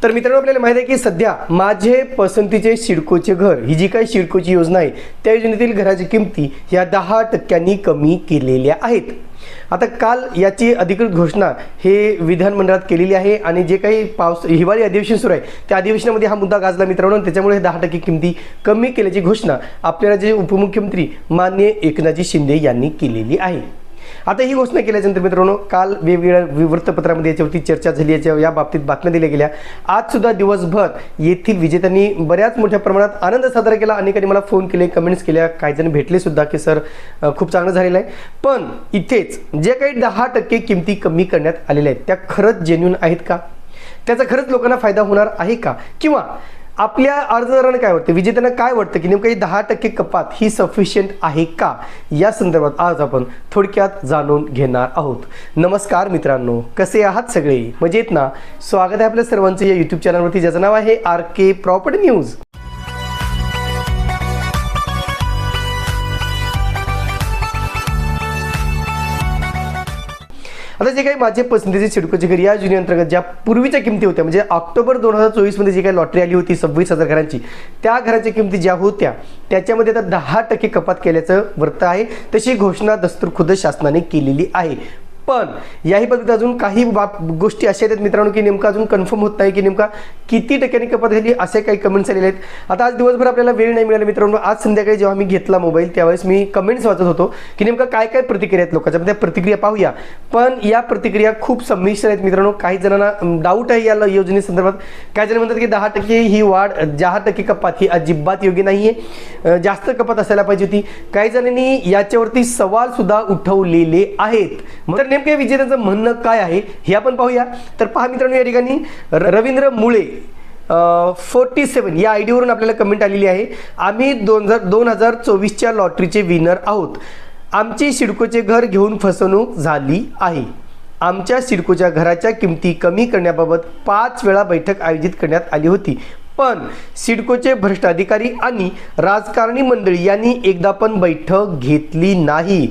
तर मित्रांनो, आपल्याला माहिती आहे की सध्या माझे पसंतीचे सिडकोचे घर ही जी काही सिडकोची योजना आहे त्या योजनेतील घराची किमती ह्या 10% कमी केलेल्या आहेत. आता काल याची अधिकृत घोषणा हे विधानमंडळात केलेली आहे आणि जे काही हिवाळी अधिवेशन सुरू आहे त्या अधिवेशनामध्ये हा मुद्दा गाजला मित्रांनो. त्याच्यामुळे 10% किमती कमी केल्याची घोषणा आपल्याला जे उपमुख्यमंत्री माननीय एकनाथजी शिंदे यांनी केलेली आहे. आता ही घोषणा केल्यानंतर मित्रांनो, काल वेगवेगळ्या वृत्तपत्रामध्ये याच्यावरती चर्चा झाली, या बाबतीत बातम्या दिल्या गेल्या. आज सुद्धा दिवसभर येथील विजेत्यांनी बऱ्याच मोठ्या प्रमाणात आनंद साजरा केला. अनेकांनी मला फोन केले, कमेंट्स केल्या, काही जण भेटले सुद्धा की सर खूप चांगलं झालेलं आहे. पण इथेच जे काही 10% किमती कमी करण्यात आलेल्या आहेत त्या खरंच जेन्युइन आहेत का? त्याचा खरंच लोकांना फायदा होणार आहे का? किंवा आपल्या अर्जदारांना काय वाटतं, विजेत्यांना काय वाटतं की नेमकं 10% कपात ही सफिशियंट आहे का? या संदर्भात आज आपण थोडक्यात जाणून घेणार आहोत. नमस्कार मित्रांनो, कसे आहात सगळे? मजेत ना? स्वागत आहे आपल्या सर्वांचं या यूट्यूब चॅनलवरती ज्याचं नाव आहे RK प्रॉपर्टी न्यूज. आता जे काही माझे पसंतीचे सिडकोचे घर या योजनेअंतर्गत ज्या पूर्वीच्या किमती होत्या, म्हणजे ऑक्टोबर 2024 मध्ये जी काही लॉटरी आली होती 26,000 घरांची, त्या घराच्या किमती ज्या होत्या त्याच्यामध्ये आता 10% कपात केल्याचं वृत्त आहे. तशी घोषणा दस्तूरखुद्द शासनाने केलेली आहे. पण याही बाबतीत अजून काही गोष्टी अशा आहेत मित्रांनो की नेमका अजून कन्फर्म होत नाही की नेमका किती टक्क्यांनी कपात झाली, असे काही कमेंट्स आलेले आहेत. आता आज दिवसभर आपल्याला वेळ नाही मिळाला मित्रांनो. आज संध्याकाळी जेव्हा मी घेतला मोबाईल त्यावेळेस मी कमेंट्स वाचत होतो की नेमका काय काय प्रतिक्रिया आहेत लोकांच्या, त्या प्रतिक्रिया पाहूया. पण या प्रतिक्रिया खूप संमिश्र आहेत मित्रांनो. काही जणांना डाऊट आहे या योजनेसंदर्भात. काही जण म्हणतात की 10% ही वाढ, 10% कपात ही अजिबात योग्य नाहीये, जास्त कपात असायला पाहिजे होती. काही जणांनी याच्यावरती सवाल सुद्धा उठवलेले आहेत. तर नेमके विजेत्यांचं म्हणणं काय आहे हे आपण पाहूया. तर पहा मित्रांनो, या ठिकाणी रवींद्र मुळे 47 या आयडीवरून आपल्याला कमेंट आलेली आहे. आम्ही 2024च्या लॉटरीचे विनर आहोत. आमची सिडकोचे घर घेऊन फसवणूक झाली आहे. आमच्या सिडकोच्या घराच्या किमती कमी करण्याबाबत 5 वेळा बैठक आयोजित करण्यात आली होती, पण सिडकोचे भ्रष्ट अधिकारी आणि राजकारणी मंडळी यांनी एकदा पण बैठक घेतली नाही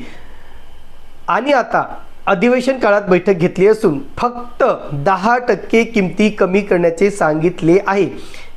आणि आता अधिवेशन काळात बैठक घेतली असून फक्त 10% किमती कमी करण्याचे सांगितले आहे.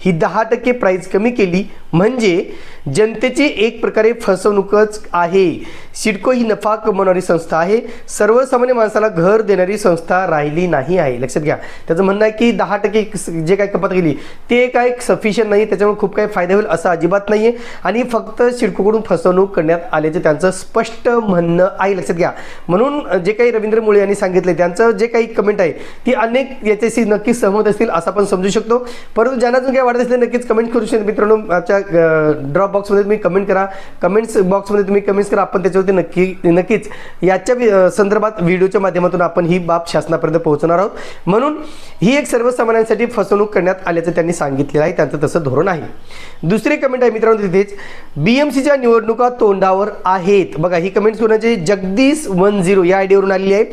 ही 10% प्राइस कमी केली म्हणजे जनतेची एक प्रकारे फसवणूकच आहे. सिडको ही नफा कमवणारी संस्था आहे, सर्वसामान्य माणसाला घर देणारी संस्था राहिली नाही आहे. लक्षात घ्या, त्याचं म्हणणं आहे की 10% जे काही कपात केली ते काय सफिशियंट नाही, त्याच्यामुळे खूप काही फायदा होईल असं अजिबात नाही आहे आणि फक्त सिडकोकडून फसवणूक करण्यात आल्याचे त्यांचं स्पष्ट म्हणणं आहे. लक्षात घ्या. म्हणून जे काही रवींद्र मुळे यांनी सांगितले त्यांचं जे काही कमेंट आहे ती अनेक याच्याशी नक्कीच सहमत असतील असं आपण समजू शकतो. परंतु ज्यांना जो काय वाटत असेल नक्कीच कमेंट करू शकता मित्रांनो. आजच्या ड्रॉप बॉक्समध्ये तुम्ही कमेंट करा, कमेंट्स बॉक्समध्ये तुम्ही कमेंट्स करा. आपण त्याच्यावरती नक्कीच याच्या संदर्भात व्हिडिओच्या माध्यमातून आपण ही बाब शासनापर्यंत पोहोचणार आहोत. म्हणून ही एक सर्वसामान्यांसाठी फसवणूक करण्यात आल्याचं त्यांनी सांगितलेलं आहे, त्यांचं तसं धोरण आहे. दुसरी कमेंट आहे मित्रांनो तिथेच, BMCच्या निवडणुका तोंडावर आहेत. बघा, ही कमेंट कोणाची, जगदीश 10 या आयडीवरून आलेली आहे.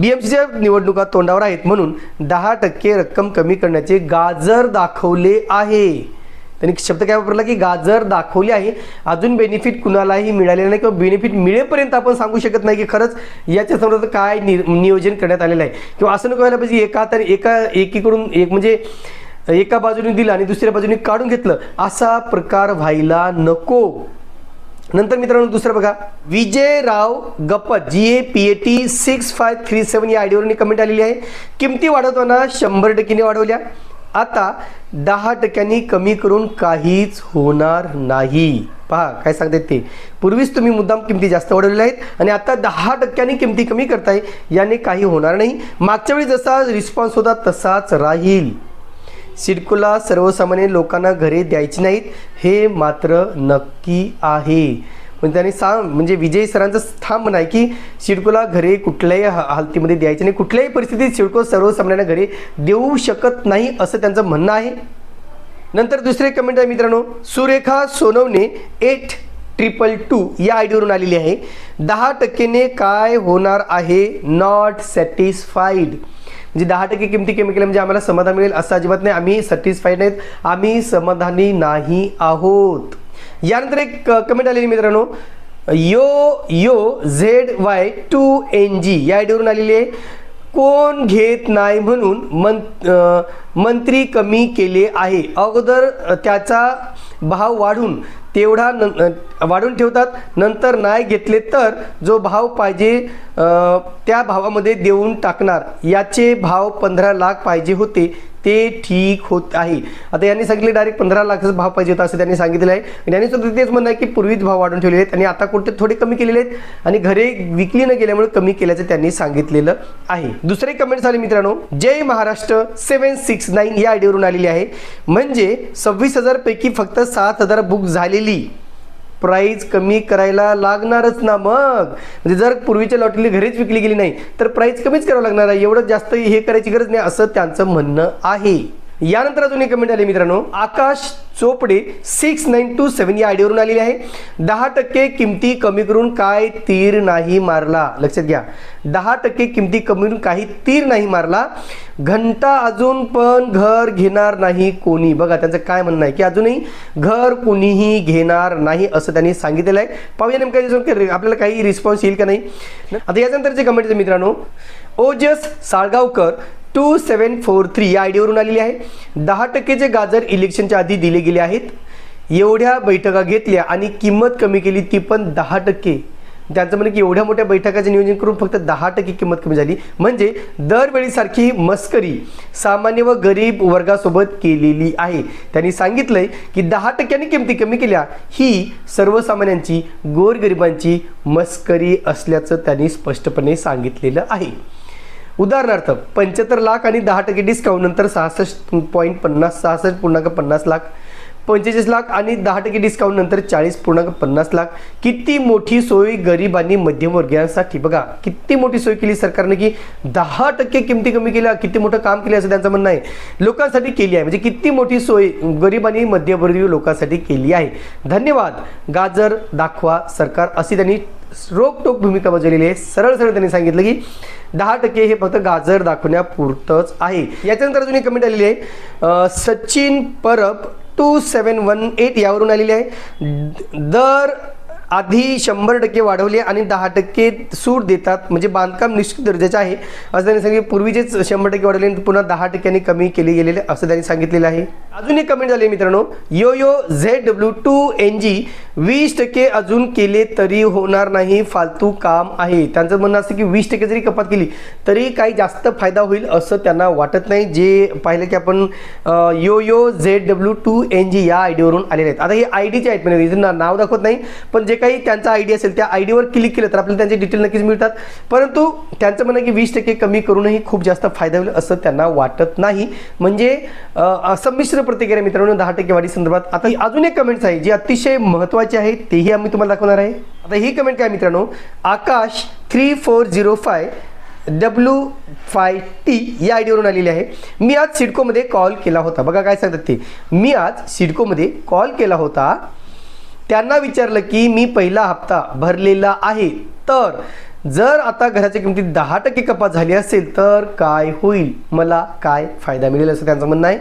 BMCच्या निवडणुका तोंडावर आहेत म्हणून 10% रक्कम कमी करण्याचे गाजर दाखवले आहे. त्यांनी शब्द काय वापरला की गाजर दाखवले आहे. अजून बेनिफिट कुणालाही मिळालेलं नाही किंवा बेनिफिट मिळेपर्यंत आपण सांगू शकत नाही की खरंच याच्या संदर्भात काय नियोजन करण्यात आलेलं आहे. किंवा असं नको व्हायला पाहिजे एकीकडून एक म्हणजे एका बाजूने दिलं आणि दुसऱ्या बाजूने काढून घेतलं, असा प्रकार व्हायला नको. नंतर मित्रांनो दुसरं बघा, विजयराव गप्पत GAPAT 6537 या आयडीवरून कमेंट आलेली आहे. किमती वाढवताना 100% वाढवल्या, आता 10% कमी करून काहीच होणार नाही. पहा काय सांगतात ते, पूर्वीच तुम्ही मुद्दाम किमती जास्त वाढवलेल्या आहेत आणि आता 10% किमती कमी करताय, याने काही होणार नाही. मागच्या वेळी जसा रिस्पॉन्स होता तसाच राहील. सिडकोला सर्वसामान्य लोकांना घरे द्यायची नाहीत हे मात्र नक्की आहे. पण त्यांनी म्हणजे विजय सरांचं ठाम म्हणणं आहे की सिडकोला घरे कुठल्याही हालतीमध्ये द्यायचे नाही, कुठल्याही परिस्थितीत सिडको सर्वसामान्यांना घरे देऊ शकत नाही असं त्यांचं म्हणणं आहे. नंतर दुसरे कमेंट आहे मित्रांनो, सुरेखा सोनवणे 8222 या आयडीवरून आलेली आहे. 10%ने काय होणार आहे, नॉट सॅटिस्फाईड. म्हणजे 10% किमती कमी केल्या म्हणजे आम्हाला समाधान मिळेल असं अजिबात नाही. आम्ही सॅटिस्फाईड नाहीत, आम्ही समाधानी नाही आहोत. यानंतर एक कमेंट आलेली मित्रांनो, ZY2NG या आयडीवरून आलेली आहे. कोण घेत नाही म्हणून मंत्री कमी केले आहे. अगोदर त्याचा भाव वाढून ठेवतात, नंतर नाही घेतले तर जो भाव पाहिजे त्या भावामध्ये देऊन टाकणार. याचे भाव 15 लाख पाहिजे होते ते ठीक होत आहे. आता यांनी सांगितले डायरेक्ट 15 लाखाचा भाव पाहिजे होता असं त्यांनी सांगितलेलं आहे. आणि यांनी सुद्धा तेच म्हणणं आहे की पूर्वीच भाव वाढवून ठेवलेले आहेत आणि आता कुठे थोडे कमी केलेले आहेत आणि घरे विकली न गेल्यामुळे कमी केल्याचं त्यांनी सांगितलेलं आहे. दुसरे कमेंट्स आले मित्रांनो, जय महाराष्ट्र 769 या आयडीवरून आलेली आहे. म्हणजे 26,000 पैकी फक्त 7,000 बुक झालेली, प्राईज कमी करायला लागणारच ना. मग म्हणजे जर पूर्वीच्या लॉटरी घरीच विकली गेली नाही तर प्राईज कमीच करावं लागणार आहे, एवढं जास्त हे करायची गरज नाही असं त्यांचं म्हणणं आहे. यानंतर अजून एक कमेंट आली मित्रांनो, आकाश चोपडे 6927 या आयडीवरून आलेली आहे. 10% किमती कमी करून काय तीर नाही मारला. लक्षात घ्या, 10% किमती कमी करून काही तीर नाही मारला. घंटा अजून पण घर घेणार नाही कोणी. बघा त्यांचं काय म्हणणं आहे की अजूनही घर कोणीही घेणार नाही असं त्यांनी सांगितलेलं आहे. पाहूया नेमकं आपल्याला काही रिस्पॉन्स येईल का नाही. आता याच्यानंतरचे कमेंट मित्रांनो, ओजस साळगावकर 2743 या आयडीवरून आलेली आहे. 10%चे गाजर इलेक्शनच्या आधी दिले गेले आहेत. एवढ्या बैठका घेतल्या आणि किंमत कमी केली, ती पण 10%. त्यांचं म्हणणं की एवढ्या मोठ्या बैठकाचे नियोजन करून फक्त 10% किंमत कमी झाली. म्हणजे दरवेळीसारखी मस्करी सामान्य व गरीब वर्गासोबत केलेली आहे. त्यांनी सांगितलंय की 10%नी किमती कमी केल्या ही सर्वसामान्यांची गोरगरिबांची मस्करी असल्याचं त्यांनी स्पष्टपणे सांगितलेलं आहे. उदाहरणार्थ 75 लाख आणि 10% डिस्काउंट नंतर 66.50 लाख, 45 लाख आणि 10% डिस्काउंट नंतर 40.50 लाख. किती मोठी सोय गरीब आणि मध्यमवर्गीयांसाठी. बघा किती मोठी सोय केली सरकारने की 10% किमती कमी केल्या, किती मोठं काम केलं असं त्यांचं म्हणणं आहे. लोकांसाठी केली आहे, म्हणजे किती मोठी सोय गरीब आणि मध्यमवर्गीय लोकांसाठी केली आहे. धन्यवाद. गाजर दाखवा सरकार अशी त्यांनी रोकटोक भूमिका बजावलेली आहे. सरळ त्यांनी सांगितलं की 10% हे फक्त गाजर दाखवण्यापुरतंच आहे. याच्यानंतर अजून एक कमेंट आलेली आहे, सचिन परब 2718 यावरून आलेली आहे. दर आधी 100% वाढवले आणि 10% सूट देतात, म्हणजे बांधकाम निश्चित दर्जाचे आहे असं त्यांनी सांगितले. पूर्वीचेच 100% वाढवले आणि पुन्हा 10% कमी केले गेलेले असं त्यांनी सांगितलेलं आहे. अजून एक कमेंट झाली मित्रांनो, योयो ZW2NG 20% अजून केले तरी होणार नाही, फालतू काम आहे. त्यांचं म्हणणं असं की 20% जरी कपात केली तरी काही जास्त फायदा होईल असं त्यांना वाटत नाही. जे पाहिलं की आपण योयो ZW2NG या आयडीवरून आलेले आहेत. आता हे आयडीचे आहेत, म्हणजे नाव दाखवत नाही, पण जे काही त्यांचा आयडी असेल त्या आयडीवर क्लिक केलं तर आपल्याला त्यांचे डिटेल नक्कीच मिळतात. परंतु त्यांचं म्हणणं की 20% कमी करूनही खूप जास्त फायदा होईल असं त्यांना वाटत नाही. म्हणजे संमिश्र प्रतिक्रिया मित्रांनो 10% वाढी संदर्भात. आता अजून एक कमेंट्स आहे जी अतिशय महत्त्वाची आहे, तेही आम्ही तुम्हाला दाखवणार आहे. आता ही कमेंट काय मित्रांनो, आकाश 3405 W5T या आयडीवरून आलेली आहे. मी आज सिडकोमध्ये कॉल केला होता. बघा काय सांगतात ते, मी आज सिडकोमध्ये कॉल केला होता. त्यांना विचारलं की मी पहिला हप्ता भरलेला आहे, तर जर आता घराच्या किमतीत 10% कपात झाली असेल तर काय होईल, मला काय फायदा मिळेल असं त्यांचं म्हणणं आहे.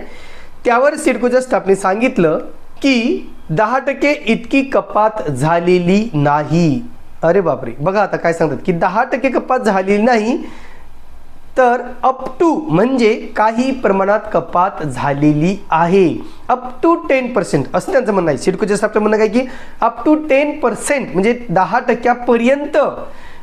त्यावर सिडकोच्या स्टाफने सांगितलं की 10% इतकी कपात झालेली नाही. अरे बापरे. बघा आता काय सांगतात की 10% कपात झालेली नाही, तर अप टू म्हणजे काही प्रमाणात कपात झालेली आहे. अप टू 10% असं त्यांचं म्हणणं आहे. सिडकोच्या स्टाफचं म्हणणं काय की अप टू 10% म्हणजे 10%पर्यंत,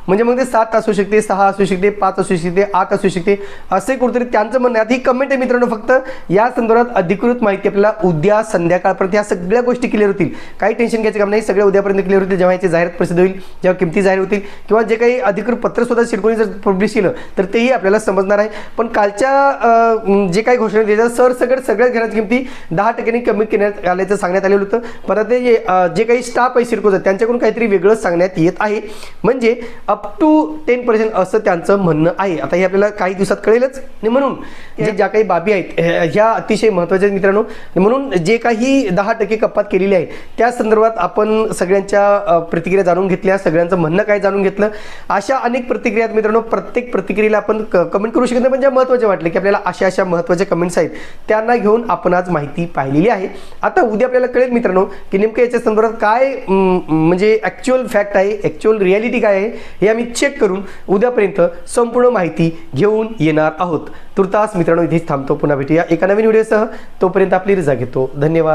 म्हणजे मग ते 7 असू शकते, 6 असू शकते, 5 असू शकते, 8 असू शकते, असे कुठेतरी त्यांचं म्हणणं आहे. ही कमेंट आहे मित्रांनो. फक्त या संदर्भात अधिकृत माहिती आपल्याला उद्या संध्याकाळपर्यंत ह्या सगळ्या गोष्टी क्लिअर होतील. काही टेन्शन घ्यायचं काम नाही, सगळ्या उद्यापर्यंत क्लिअर होतील. जेव्हा याची जाहिरात प्रसिद्ध होईल, जेव्हा किमती जाहीर होतील, किंवा जे काही अधिकृत पत्र सुद्धा सिडकोने जर पब्लिश केलं तर तेही आपल्याला समजणार आहे. पण कालच्या जे काही घोषणा दिल्या सगळ्याच घराच्या किमती 10% कमी करण्यात आल्याचं सांगण्यात आलेलं होतं. परत जे काही स्टाफ आहे सिडकोचा त्यांच्याकडून काहीतरी वेगळं सांगण्यात येत आहे. म्हणजे अप टू 10% असं त्यांचं म्हणणं आहे. आता हे आपल्याला काही दिवसात कळेलच. म्हणून ज्या काही बाबी आहेत ह्या अतिशय महत्त्वाच्या मित्रांनो. म्हणून जे काही 10% कपात केलेली आहे त्या संदर्भात आपण सगळ्यांच्या प्रतिक्रिया जाणून घेतल्या, सगळ्यांचं म्हणणं काय जाणून घेतलं. अशा अनेक प्रतिक्रिया आहेत मित्रांनो. प्रत्येक प्रतिक्रियेला आपण कमेंट करू शकत नाही, पण ज्या महत्त्वाचे वाटले की आपल्याला अशा महत्त्वाच्या कमेंट्स आहेत त्यांना घेऊन आपण आज माहिती पाहिलेली आहे. आता उद्या आपल्याला कळेल मित्रांनो की नेमकं याच्या संदर्भात काय म्हणजे ॲक्च्युअल फॅक्ट आहे, ॲक्च्युअल रियालिटी काय आहे हे आम्ही चेक करून उद्यापर्यंत संपूर्ण माहिती घेऊन येणार आहोत. तुर्तास मित्रांनो इथेच थांबतो. पुन्हा भेटूया एका नवीन व्हिडिओसह. तोपर्यंत आपली रजा घेतो. धन्यवाद.